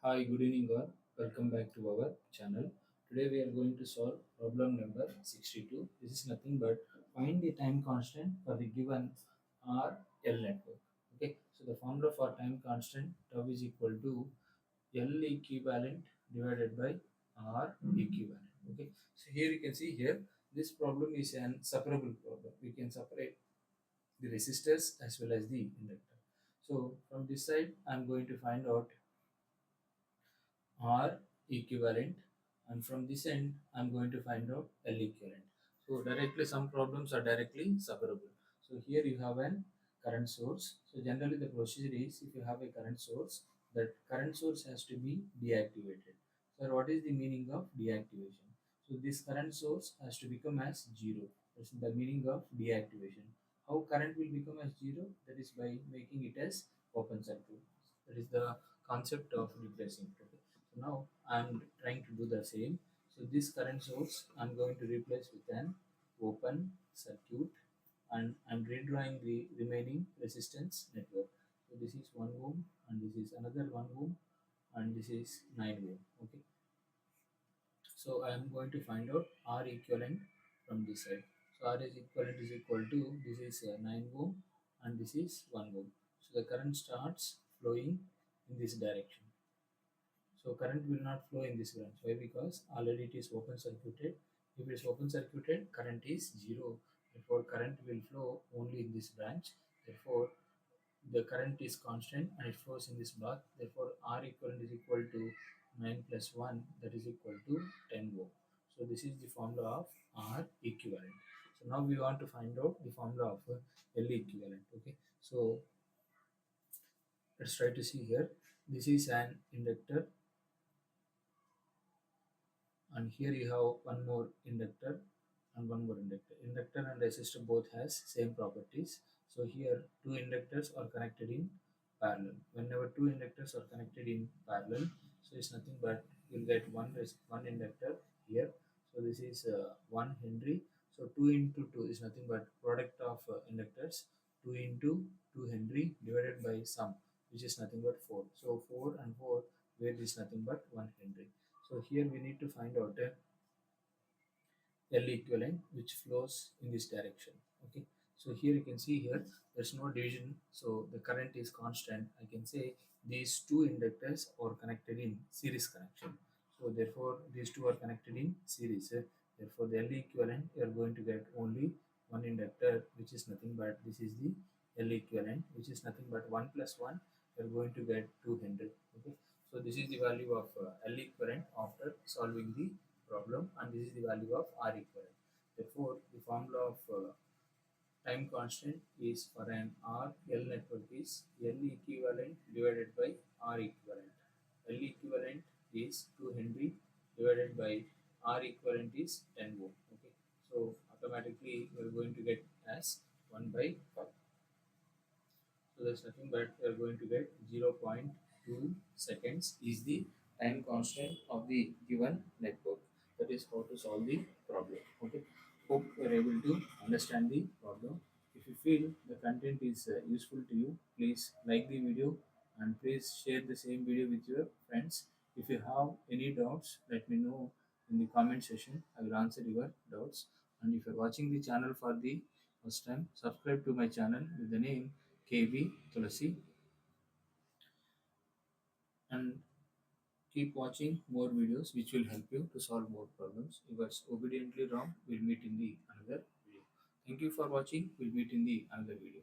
Hi, good evening all. Welcome back to our channel. Today we are going to solve problem number 62. This is nothing but find the time constant for the given RL network. Okay, so the formula for time constant tau is equal to L equivalent divided by R equivalent. Okay, so here you can see here this problem is an separable problem. We can separate the resistors as well as the inductor. So from this side, I'm going to find out R equivalent, and from this end I'm going to find out L equivalent. So directly some problems are directly separable. So here you have an current source. So generally the procedure is if you have a current source, that current source has to be deactivated. So what is the meaning of deactivation? So this current source has to become as zero. That's the meaning of deactivation. How current will become as zero? That is by making it as open circuit. That is the concept of replacing. Okay. So now I'm trying to do the same. So this current source I'm going to replace with an open circuit, and I'm redrawing the remaining resistance network. So this is 1 ohm and this is another 1 ohm and this is 9 ohm. Okay. So I'm going to find out R equivalent from this side. So R is equivalent is equal to this is 9 ohm and this is 1 ohm. So the current starts flowing in this direction. So current will not flow in this branch. Why? Because already it is open circuited. If it is open circuited, current is zero. Therefore, current will flow only in this branch. Therefore, the current is constant and it flows in this block. Therefore, R equivalent is equal to 9 plus 1, that is equal to 10 ohm. So this is the formula of R equivalent. So now we want to find out the formula of L equivalent. Okay. So let's try to see here. This is an inductor, and here you have one more inductor and one more inductor. Inductor and resistor both has same properties. So here two inductors are connected in parallel. Whenever two inductors are connected in parallel, so it's nothing but you'll get one inductor here. So this is 1 Henry. So 2 into 2 is nothing but product of inductors. 2 into 2 Henry divided by sum, which is nothing but 4. So 4 and 4, where is nothing but 1 Henry. So here we need to find out L equivalent which flows in this direction. Okay. So here you can see here there's no division. So the current is constant. I can say these two inductors are connected in series connection. So therefore these two are connected in series. Therefore the L equivalent you are going to get only one inductor, which is nothing but this is the L equivalent, which is nothing but 1 plus 1. You are going to get 2 Henry. Okay. So this is the value of L equivalent after solving the problem, and this is the value of R equivalent. Therefore, the formula of time constant is for an RL network is L equivalent divided by R equivalent. L equivalent is 2 Henry divided by R equivalent is 10 ohm. Okay, so automatically we are going to get as 1 by 5. So there's nothing but we are going to get 0.2 seconds is the time constant of the given network. That is how to solve the problem. Okay. Hope you are able to understand the problem. If you feel the content is useful to you, please like the video and please share the same video with your friends. If you have any doubts, let me know in the comment section. I will answer your doubts. And if you are watching the channel for the first time, subscribe to my channel with the name KB Tulasi, and keep watching more videos which will help you to solve more problems. If it's obediently wrong, we'll meet in the another video. Thank you for watching. We'll meet in the another video.